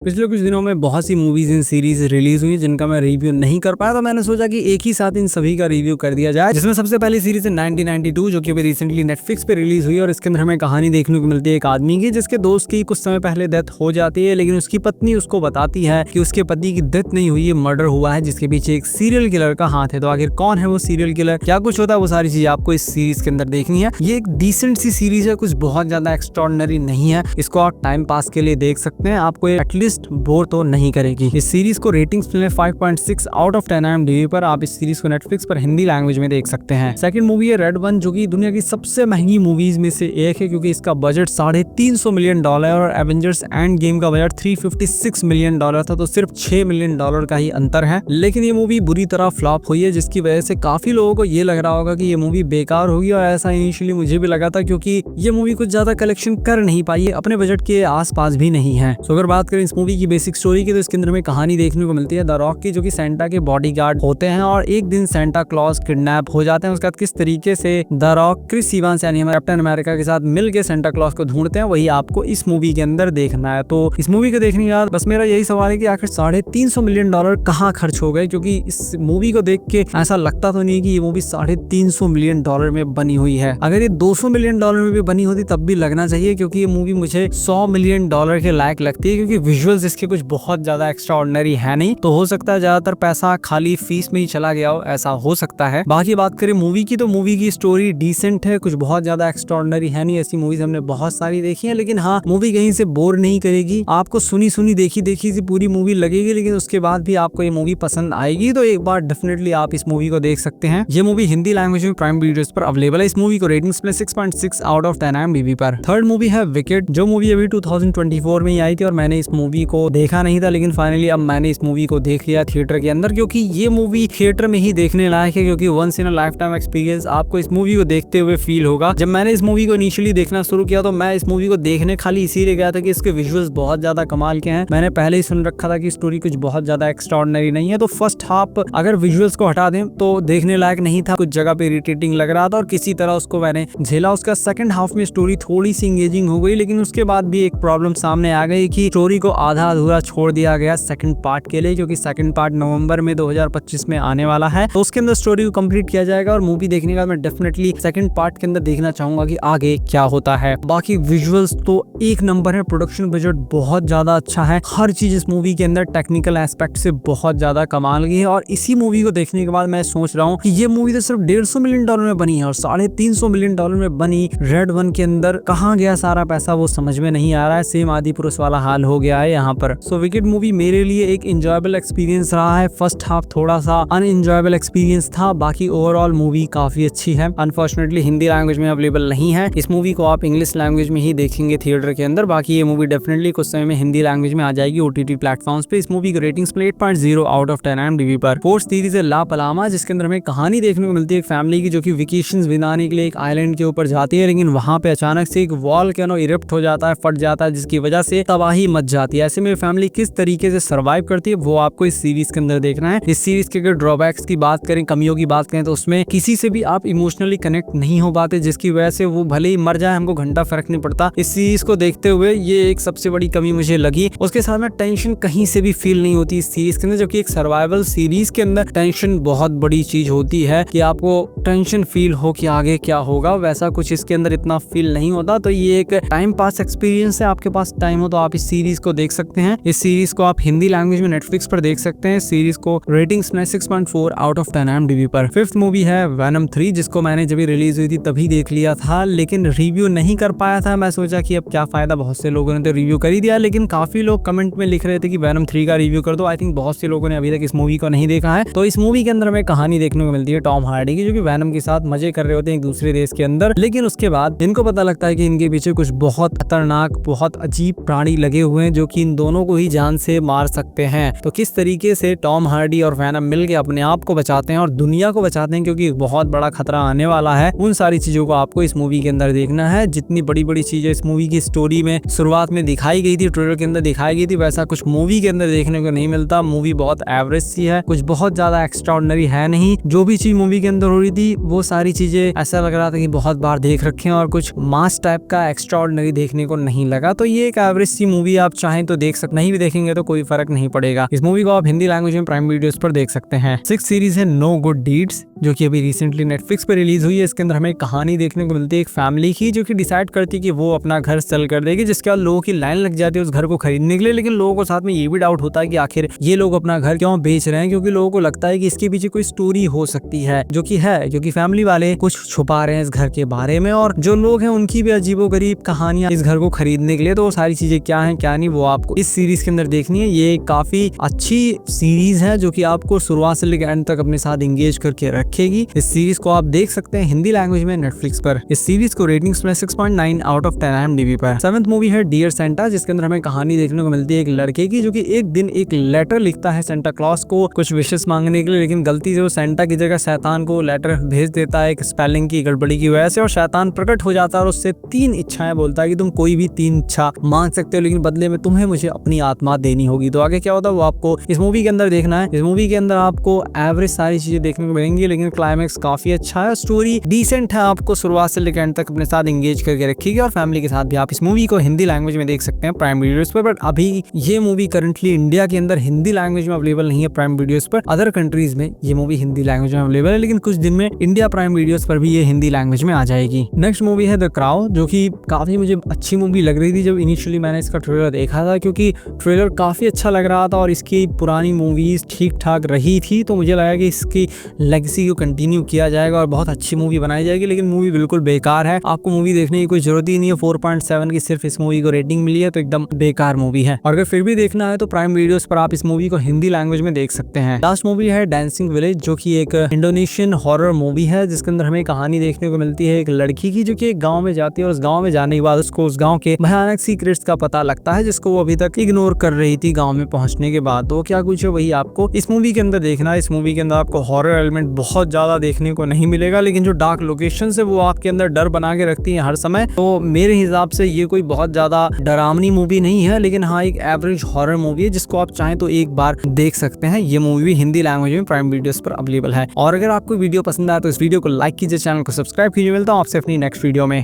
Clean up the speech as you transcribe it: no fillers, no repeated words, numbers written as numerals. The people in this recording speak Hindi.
पिछले कुछ दिनों में बहुत सी मूवीज इन सीरीज रिलीज हुई जिनका मैं रिव्यू नहीं कर पाया, तो मैंने सोचा कि एक ही साथ इन सभी का रिव्यू कर दिया जाए। जिसमें सबसे पहली सीरीज है 1992 जो कि अभी रिसेंटली नेटफ्लिक्स पे रिलीज हुई और इसके अंदर हमें कहानी देखने को मिलती है एक आदमी की जिसके दोस्त की कुछ समय पहले डेथ हो जाती है, लेकिन उसकी पत्नी उसको बताती है कि उसके पति की डेथ नहीं हुई है, मर्डर हुआ है जिसके पीछे एक सीरियल किलर का हाथ है। तो आखिर कौन है वो सीरियल किलर, क्या कुछ होता है, वो सारी चीज आपको इस सीरीज के अंदर देखनी है। ये एक डिसेंट सी सीरीज है, कुछ बहुत ज्यादा एक्स्ट्राऑर्डिनरी नहीं है, इसको आप टाइम पास के लिए देख सकते हैं, आपको एटलीस्ट बोर तो नहीं करेगी। इस सीरीज को रेटिंग्स मिले 5.6 आउट ऑफ 10 IMDb पर। आप इस सीरीज को नेटफ्लिक्स पर हिंदी लैंग्वेज में देख सकते हैं। सेकंड मूवी है रेड वन जो कि दुनिया की सबसे महंगी मूवीज में से एक है क्योंकि इसका बजट $350 मिलियन और एवेंजर्स एंड गेम का बजट $356 मिलियन था, तो सिर्फ $6 मिलियन का ही अंतर है। लेकिन ये मूवी बुरी तरह फ्लॉप हुई है जिसकी वजह से काफी लोगों को ये लग रहा होगा कि ये मूवी बेकार होगी, और ऐसा इनिशियली मुझे भी लगा था क्योंकि ये मूवी कुछ ज्यादा कलेक्शन कर नहीं पाई है, अपने बजट के आसपास भी नहीं है। तो अगर बात करें इस मूवी की बेसिक स्टोरी की, तो इसके अंदर में कहानी देखने को मिलती है द रॉक की, जो कि सेंटा के बॉडीगार्ड होते हैं और एक दिन सेंटा क्लॉज किडनैप हो जाते हैं। उसके बाद किस तरीके से द रॉक क्रिस इवांस यानी हमारे कैप्टन अमेरिका के साथ मिलकर सेंटा क्लॉज को ढूंढते हैं, वही आपको इस मूवी के अंदर देखना है। तो इस मूवी को देखने के बाद बस मेरा यही सवाल है कि आखिर $350 मिलियन कहाँ खर्च हो गए, क्योंकि इस मूवी को देख के ऐसा लगता तो नहीं कि ये मूवी $350 मिलियन में बनी हुई है। अगर ये $200 मिलियन में भी बनी होती तब भी लगना चाहिए, क्योंकि ये मूवी मुझे $100 मिलियन के लायक लगती है, क्योंकि विजुअल्स इसके कुछ बहुत ज्यादा एक्स्ट्राऑर्डिनरी है नहीं। तो हो सकता है ज्यादातर पैसा खाली फीस में ही चला गया हो, ऐसा हो सकता है। बाकी बात करें मूवी की, तो मूवी की स्टोरी डिसेंट है, कुछ बहुत ज्यादा एक्स्ट्राऑर्डिनरी है नहीं। ऐसी मूवीज हमने बहुत सारी देखी है, लेकिन हाँ, मूवी कहीं से बोर नहीं करेगी, आपको सुनी सुनी देखी देखी सी पूरी मूवी लगेगी, लेकिन उसके बाद भी आपको ये मूवी पसंद आएगी। तो एक बार डेफिनेटली आप इस मूवी को देख सकते हैं। ये मूवी हिंदी लैंग्वेज में प्राइम वीडियोस पर अवेलेबल है। इस मूवी को रेटिंग्स में 6.6 आउट ऑफ 10 IMDb पर। थर्ड मूवी है विकेट, जो मूवी अभी 2024 में ही आई थी और मैंने इस मूवी को देखा नहीं था, लेकिन फाइनली अब मैंने इस मूवी को देख लिया थिएटर के अंदर, क्योंकि ये मूवी थिएटर में ही देखने लायक है, क्योंकि once in a lifetime experience आपको इस मूवी को देखते हुए फील होगा। जब मैंने इस मूवी को इनिशियली देखना शुरू किया तो मैं इस मूवी को देखने खाली इसीलिए गया था कि इसके विजुअल्स बहुत ज्यादा कमाल के हैं। मैंने पहले ही सुन रखा था कि स्टोरी कुछ बहुत ज्यादा एक्स्ट्राऑर्डिनरी नहीं है, तो फर्स्ट हाफ अगर विजुअल्स को हटा दें तो देखने लायक नहीं था, कुछ जगह पे इरिटेटिंग लग रहा था और किसी तरह उसको मैंने झेला। उसका सेकंड हाफ में स्टोरी थोड़ी सी इंगेजिंग हो गई, लेकिन उसके बाद भी एक प्रॉब्लम सामने आ गई कि स्टोरी को आधा अधूरा छोड़ दिया गया सेकंड पार्ट के लिए, क्योंकि सेकंड पार्ट नवंबर में 2025 में आने वाला है। तो उसके अंदर स्टोरी को कंप्लीट किया जाएगा और मूवी देखने के बाद मैं डेफिनेटली सेकंड पार्ट के अंदर देखना चाहूंगा कि आगे क्या होता है। बाकी विजुअल्स तो एक नंबर है, प्रोडक्शन बजट बहुत ज्यादा अच्छा है, हर चीज इस मूवी के अंदर टेक्निकल एस्पेक्ट से बहुत ज्यादा कमाल की है। और इसी मूवी को देखने के बाद मैं सोच रहा हूँ कि ये मूवी तो सिर्फ $150 मिलियन में बनी है और $350 मिलियन में बनी रेड वन के अंदर कहाँ गया सारा पैसा, वो समझ में नहीं आ रहा है। सेम आदि पुरुष वाला हाल हो गया है यहाँ पर। सो विकेट मूवी मेरे लिए एक एंजॉयबल एक्सपीरियंस रहा है। फर्स्ट हाफ थोड़ा सा अनएंजॉयबल एक्सपीरियंस था, बाकी ओवरऑल मूवी काफी अच्छी है। अनफॉर्चुनेटली हिंदी लैंग्वेज में अवेलेबल नहीं है, इस मूवी को आप इंग्लिश लैंग्वेज में ही देखेंगे थिएटर के अंदर। बाकी ये मूवी डेफिनेटली कुछ समय में हिंदी लैंग्वेज में आ जाएगी OTT प्लेटफॉर्म्स पे। इस मूवी की रेटिंग्स 8.0 आउट ऑफ 10 IMDb पर। फोर्थ सीरीज है ला पलामा, जिसके अंदर हमें कहानी देखने को मिलती है एक फैमिली की जो कि वेकेशंस बिताने के लिए एक आइलैंड के ऊपर जाती है, लेकिन वहां पे अचानक से एक वॉल्केनो इरप्ट हो जाता है, फट जाता है, जिसकी वजह से तबाही मच जाती है। ऐसे में फैमिली किस तरीके से सर्वाइव करती है वो आपको इस सीरीज के अंदर देखना है। इस सीरीज के अगर ड्रॉबैक्स की बात करें, कमियों की बात करें, तो उसमें किसी से भी आप इमोशनली कनेक्ट नहीं हो पाते, जिसकी वजह से वो भले ही मर जाए हमको घंटा फर्क नहीं पड़ता। इस सीरीज को देखते हुए ये एक सबसे बड़ी कमी मुझे लगी। उसके साथ में टेंशन कहीं से भी फील नहीं होती इस सीरीज के अंदर, जो कि एक सर्वाइवल सीरीज के अंदर टेंशन बहुत बड़ी चीज होती है कि आपको टेंशन फील हो कि आगे क्या होगा, वैसा कुछ इसके अंदर इतना फील नहीं होता। तो ये एक टाइम पास एक्सपीरियंस है, आपके पास टाइम हो तो आप इस सीरीज को देख सकते हैं। इस सीरीज को आप हिंदी लैंग्वेज में नेटफ्लिक्स पर देख सकते हैं। सीरीज को रेटिंग्स में 6.4 आउट ऑफ 10 IMDb पर। फिफ्थ मूवी है वेनम 3, जिसको मैंने जब रिलीज हुई थी तभी देख लिया था, लेकिन रिव्यू नहीं कर पाया था। मैं सोचा कि अब क्या फायदा, बहुत से लोगों ने तो रिव्यू कर ही दिया, लेकिन काफी लोग कमेंट में लिख रहे थे कि वेनम 3 का रिव्यू कर दो। आई थिंक बहुत से लोगों ने अभी तक इस मूवी को नहीं देखा है। तो इस मूवी के अंदर हमें कहानी देखने को मिलती है टॉम हार्डी की, जो कि वेनम के साथ मजे कर रहे होते हैं एक दूसरे देश के अंदर, लेकिन उसके बाद इनको पता लगता है कि इनके पीछे कुछ बहुत खतरनाक, बहुत अजीब प्राणी लगे हुए हैं जो कि इन दोनों को ही जान से मार सकते हैं। तो किस तरीके से टॉम हार्डी और वेनम मिलकर अपने आप को बचाते हैं और दुनिया को बचाते हैं, क्योंकि बहुत बड़ा खतरा आने वाला है, उन सारी चीजों को आपको इस मूवी के अंदर देखना है। जितनी बड़ी बड़ी चीजें इस मूवी की स्टोरी में शुरुआत में दिखाई गई थी, ट्रेलर के अंदर दिखाई गई थी, वैसा कुछ मूवी के अंदर देखने को नहीं मिलता। मूवी बहुत एवरेज सी है, कुछ बहुत ज्यादा एक्स्ट्राऑर्डिनरी है नहीं। जो भी चीज मूवी के अंदर हो रही थी वो सारी चीजें ऐसा लग रहा था कि बहुत बार देख रखे हैं और कुछ मास टाइप का एक्स्ट्राऑर्डिनरी देखने को नहीं लगा। तो ये एक एवरेज सी मूवी, आप चाहें तो देख सकते, नहीं भी देखेंगे तो कोई फर्क नहीं पड़ेगा। इस मूवी को आप हिंदी लैंग्वेज में प्राइम वीडियोस पर देख सकते हैं। 6th सीरीज है नो गुड डीड्स, जो कि अभी रिसेंटली नेटफ्लिक्स पे रिलीज हुई है। इसके अंदर हमें कहानी देखने को मिलती है एक फैमिली की, जो कि डिसाइड करती है कि वो अपना घर सेल कर देगी, जिसके बाद लोगों की लाइन लग जाती है उस घर को खरीदने के लिए। लेकिन लोगों को साथ में ये भी डाउट होता है कि आखिर ये लोग अपना घर क्यों बेच रहे हैं, क्योंकि लोगों को लगता है कि इसके पीछे कोई स्टोरी हो सकती है, जो कि है, क्योंकि फैमिली वाले कुछ छुपा रहे हैं इस घर के बारे में, और जो लोग हैं उनकी भी अजीबोगरीब कहानियां इस घर को खरीदने के लिए। तो वो सारी चीजें क्या हैं क्या नहीं, वो आपको इस सीरीज के अंदर देखनी है। ये काफी अच्छी सीरीज है जो कि आपको शुरुआत से लेकर एंड तक अपने साथ एंगेज करके रखेगी। इस सीरीज को आप देख सकते हैं हिंदी लैंग्वेज में नेटफ्लिक्स पर। इस सीरीज को रेटिंग्स में 6.9 आउट ऑफ 10 IMDb पर। 7th मूवी है डियर सेंटा, जिसके अंदर हमें कहानी देखने को मिलती है एक लड़के की, जो कि एक दिन एक लेटर लिखता है सेंटा क्लॉज को कुछ विशेष मांगने के लिए, लेकिन गलती से वो सेंटा की जगह शैतान को लेटर भेज देता है एक स्पेलिंग की गड़बड़ी की वजह से, और शैतान प्रकट हो जाता है और उससे 3 इच्छाएं बोलता है कि तुम कोई भी 3 इच्छा मांग सकते हो, लेकिन बदले में तुम्हें मुझे अपनी आत्मा देनी होगी। तो आगे क्या होता है वो आपको इस मूवी के अंदर देखना है। इस मूवी के अंदर आपको एवरेज सारी चीजें देखने को मिलेंगी, लेकिन क्लाइमैक्स काफी अच्छा है, स्टोरी डिसेंट है, आपको शुरुआत से लेकर एंड तक अपने साथ एंगेज करके रखेगी, और फैमिली के साथ भी आप इस मूवी को हिंदी लैंग्वेज में देख सकते हैं प्राइम वीडियोस पर। बट अभी ये मूवी करंटली इंडिया के अंदर हिंदी लैंग्वेज में अवेलेबल नहीं है प्राइम वीडियोस पर। अदर कंट्रीज में ये मूवी हिंदी लैंग्वेज में अवेलेबल है, लेकिन कुछ दिन में इंडिया प्राइम वीडियोस पर भी ये हिंदी लैंग्वेज में आ जाएगी। नेक्स्ट मूवी है द क्राउ, जो कि काफी मुझे अच्छी मूवी लग रही थी जब इनिशियली मैंने इसका ट्रेलर देखा था, क्योंकि ट्रेलर काफी अच्छा लग रहा था और इसकी पुरानी मूवीज ठीक ठाक रही थी, तो मुझे लगा कि इसकी लेगेसी को कंटिन्यू किया जाएगा और बहुत अच्छी मूवी बनाई जाएगी। लेकिन मूवी बिल्कुल बेकार है, आपको मूवी देखने की कोई जरूरत ही नहीं है। 4.7 की सिर्फ इस मूवी को रेटिंग मिली है, तो एकदम बेकार मूवी है। और अगर फिर भी देखना है तो प्राइम वीडियोस पर आप इस मूवी को हिंदी लैंग्वेज में देख सकते हैं। लास्ट मूवी है डांसिंग विलेज, जो कि एक इंडोनेशियन हॉरर मूवी है, जिसके अंदर हमें कहानी देखने को मिलती है एक लड़की की, जो कि एक गांव में जाती है और उस गांव में जाने के बाद उसको उस गांव के भयानक सीक्रेट्स का पता लगता है, जिसको वो अभी तक इग्नोर कर रही थी गांव में पहुंचने के बाद। तो क्या कुछ है वही आपको इस मूवी के अंदर देखना है। इस मूवी के अंदर आपको हॉरर एलिमेंट बहुत ज्यादा देखने को नहीं मिलेगा, लेकिन जो डार्क लोकेशन है वो आपके अंदर डर बना के रखती है हर समय। तो मेरे हिसाब से ये कोई बहुत ज्यादा डरावनी मूवी नहीं है, लेकिन हाँ एक एवरेज हॉरर मूवी है, जिसको आप चाहें तो एक बार देख सकते हैं। ये मूवी भी हिंदी लैंग्वेज में प्राइम वीडियोस पर अवेलेबल है। और अगर आपको वीडियो पसंद आया तो इस वीडियो को लाइक कीजिए, चैनल को सब्सक्राइब कीजिए। मिलता हूं आपसे अपनी नेक्स्ट वीडियो में।